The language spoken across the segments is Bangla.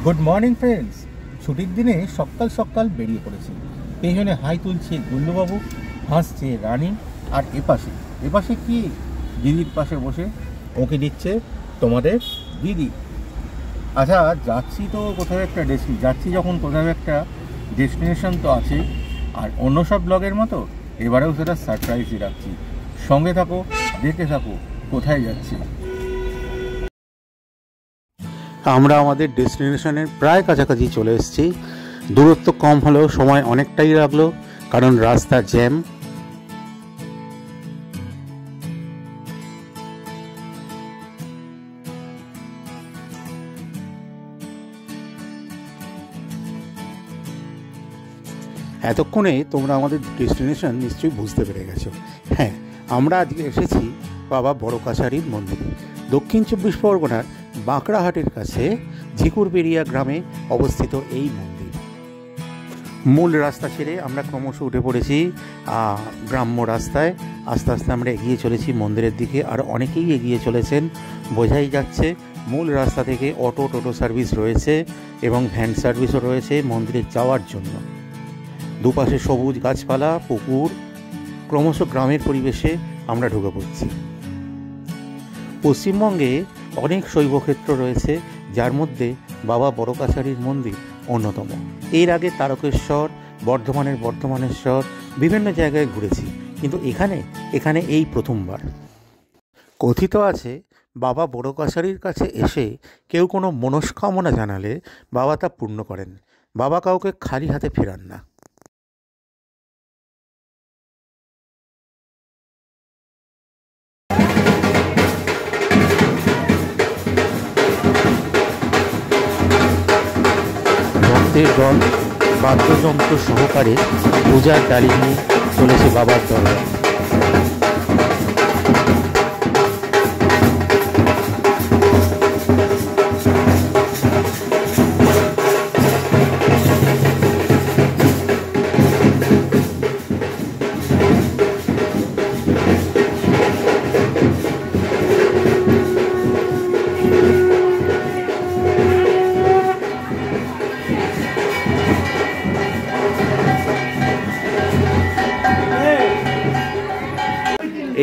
Good morning friends. ছুটির দিনে সকাল সকাল বেরিয়ে পড়েছি। পেছনে হাই তুলছে গুল্লুবাবু, হাসছে রানী, আর এপাশে কি দিদির পাশে বসে ওকে দিচ্ছে তোমাদের দিদি। আচ্ছা, যাচ্ছি যখন কোথাও একটা ডেস্টিনেশন তো আছে, আর অন্য সব ব্লগের মতো এবারেও সেটা সারপ্রাইজই রাখছি। সঙ্গে থাকো, দেখতে থাকো কোথায় যাচ্ছি। আমরা আমাদের ডেস্টিনেশনের প্রায় কাছাকাছি চলে এসেছি। দূরত্ব কম হলেও সময় অনেকটাই লাগলো, কারণ রাস্তা জ্যাম। এতক্ষণে তোমরা আমাদের ডেস্টিনেশন নিশ্চয়ই বুঝতে পেরে গেছো। হ্যাঁ, আমরা আজকে এসেছি বাবা বড় কাছারির মন্দিরে। দক্ষিণ 24 পরগনার বাঁকড়াহাটের কাছে ঝিকুরবেড়িয়া গ্রামে অবস্থিত এই মন্দির। মূল রাস্তা ছেড়ে আমরা ক্রমশ উঠে পড়েছি গ্রাম্য রাস্তায়। আস্তে আস্তে আমরা এগিয়ে চলেছি মন্দিরের দিকে, আর অনেকেই এগিয়ে চলেছেন, বোঝাই যাচ্ছে। মূল রাস্তা থেকে টোটো সার্ভিস রয়েছে এবং ভ্যান সার্ভিসও রয়েছে মন্দিরে যাওয়ার জন্য। দুপাশে সবুজ গাছপালা, পুকুর, ক্রমশ গ্রামের পরিবেশে আমরা ঢুকে পড়ছি। পশ্চিমবঙ্গে অনেক শৈবক্ষেত্র রয়েছে, যার মধ্যে বাবা বড় কাছারির মন্দির অন্যতম। এর আগে তারকেশ্বর, বর্ধমানের বর্ধমানেশ্বর, বিভিন্ন জায়গায় ঘুরেছি, কিন্তু এখানে এই প্রথমবার। কথিত আছে বাবা বড় কাছারির কাছে এসে কেউ কোনো মনস্কামনা জানালে বাবা তা পূর্ণ করেন। বাবা কাউকে খালি হাতে ফেরান না। দল বাদ্যযন্ত্র সহকারে পূজার ডালি নিয়ে চলেছে বাবার দরবার।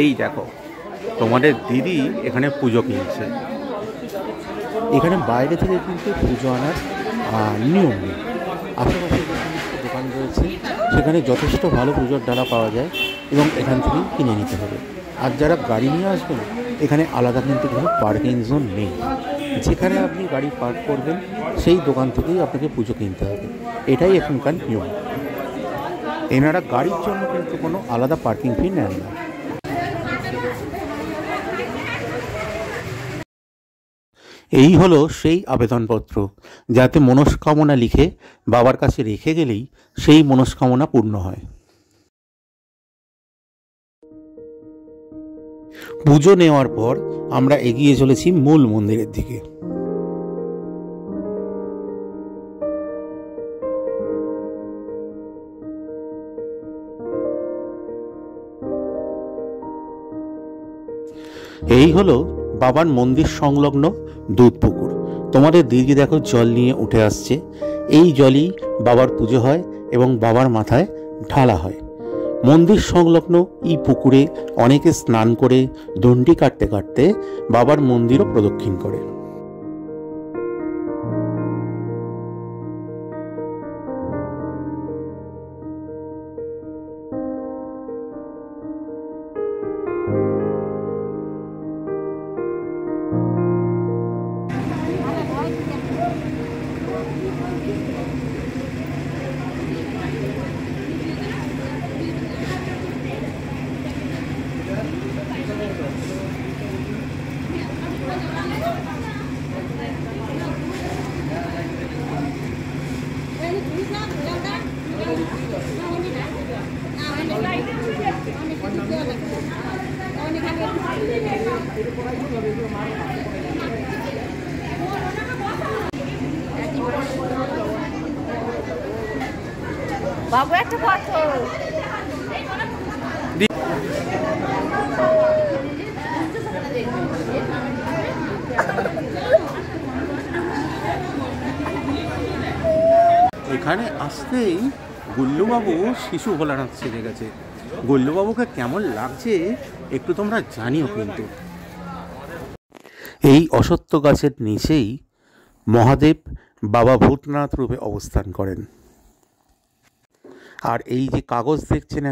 এই দেখো, তোমাদের দিদি এখানে পুজো কিনছে। এখানে বাইরে থেকে কিন্তু পুজো আনার নিয়ম নেই। আশেপাশে যে সমস্ত দোকান রয়েছে সেখানে যথেষ্ট ভালো পুজোর ডালা পাওয়া যায় এবং এখান থেকেই কিনে নিতে হবে। আর যারা গাড়ি নিয়ে আসবেন, এখানে আলাদা কিন্তু কোনো পার্কিং জোন নেই। যেখানে আপনি গাড়ি পার্ক করবেন সেই দোকান থেকেই আপনাকে পুজো কিনতে হবে। এটাই এখানকার নিয়ম। এনারা গাড়ির জন্য কিন্তু কোনো আলাদা পার্কিং ফি নেন না। এই হলো সেই আবেদনপত্র, যাতে মনস্কামনা লিখে বাবার কাছে রেখে গেলেই সেই মনস্কামনা পূর্ণ হয়। পুজো নেওয়ার পর আমরা এগিয়ে চলেছি মূল মন্দিরের দিকে। এই হলো বাবার মন্দির সংলগ্ন দুধ পুকুর। তোমাদের দিদি দেখো জল নিয়ে উঠে আসছে। এই জলই বাবার পুজো হয় এবং বাবার মাথায় ঢালা হয়। মন্দির সংলগ্ন এই পুকুরে অনেকে স্নান করে দণ্ডি কাটতে কাটতে বাবার মন্দিরও প্রদক্ষিণ করে। বাবু একটা পাথর এখানে আসতেই গুল্লুবাবু শিশু ভোলানাথ সেজে গেছে। গুল্লুবাবুকে কেমন লাগছে একটু তোমরা জানিও কিন্তু। এই অশ্বত্থ গাছের নিচেই মহাদেব বাবা ভূতনাথ রূপে অবস্থান করেন। আর এই যে কাগজ দেখছেন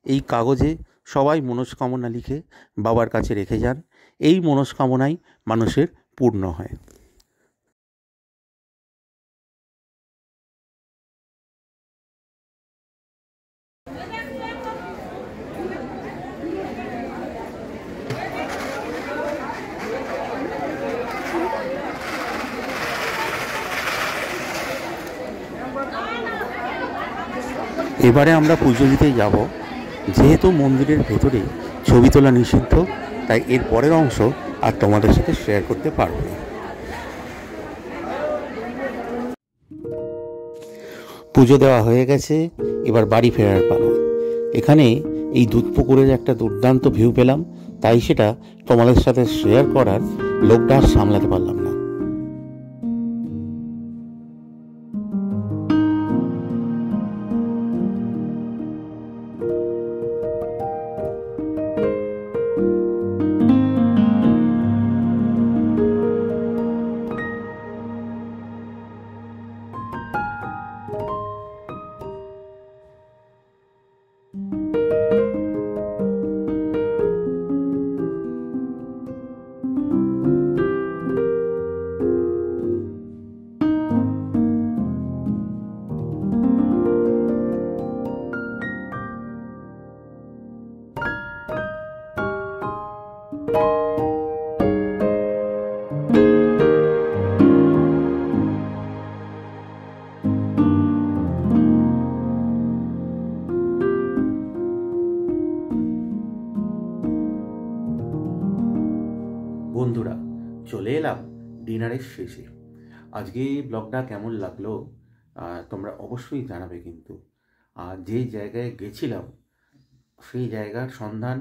এই কাগজে সবাই মনস্কামনা লিখে বাবার কাছে রেখে যান। এই মনস্কামনাই মানুষের পূর্ণ হয়। এবারে আমরা পুজো দিতে যাব। যেহেতু মন্দিরের ভেতরে ছবি তোলা নিষিদ্ধ, তাই এর পরের অংশ আর তোমাদের সাথে শেয়ার করতে পারবো না। পুজো দেওয়া হয়ে গেছে, এবার বাড়ি ফেরার পালা। এখানে এই দুধপুকুরের একটা দুর্দান্ত ভিউ পেলাম, তাই সেটা তোমাদের সাথে শেয়ার করার লোকটা আর সামলাতে পারলাম না। বন্ধুরা, চলে এলাম ডিনারের শেষে। আজকে ব্লগটা কেমন লাগলো তোমরা অবশ্যই জানাবে কিন্তু। আর যে জায়গায় গেছিলাম সেই জায়গার সন্ধান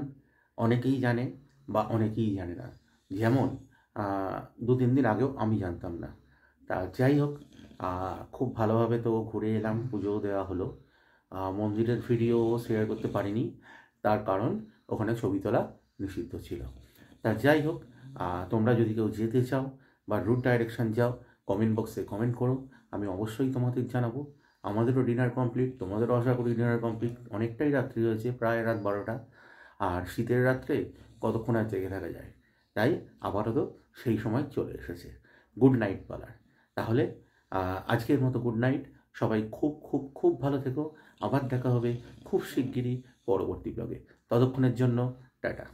অনেকেই জানে বা অনেকেই জানে না। যেমন 2-3 দিন আগেও আমি জানতাম না। তা যাই হোক, খুব ভালোভাবে তো ঘুরে এলাম, পুজোও দেওয়া হলো। মন্দিরের ভিডিও শেয়ার করতে পারিনি, তার কারণ ওখানে ছবি তোলা নিষিদ্ধ ছিল। তা যাই হোক, তোমরা যদি কেউ যেতে চাও বা রুট ডাইরেকশন যাও, কমেন্ট বক্সে কমেন্ট করো, আমি অবশ্যই তোমাদের জানাবো। আমাদেরও ডিনার কমপ্লিট, তোমাদেরও আশা করি ডিনার কমপ্লিট। অনেকটাই রাত্রি হয়েছে, প্রায় রাত 12টা। আর শীতের রাত্রে কতক্ষণ আর জেগে থাকা যায়, তাই আপাতত সেই সময় চলে এসেছে গুড নাইট বলার। তাহলে আজকের মতো গুড নাইট। সবাই খুব খুব খুব ভালো থেকো। আবার দেখা হবে খুব শিগগিরই পরবর্তী ব্লগে। ততক্ষণের জন্য টাটা।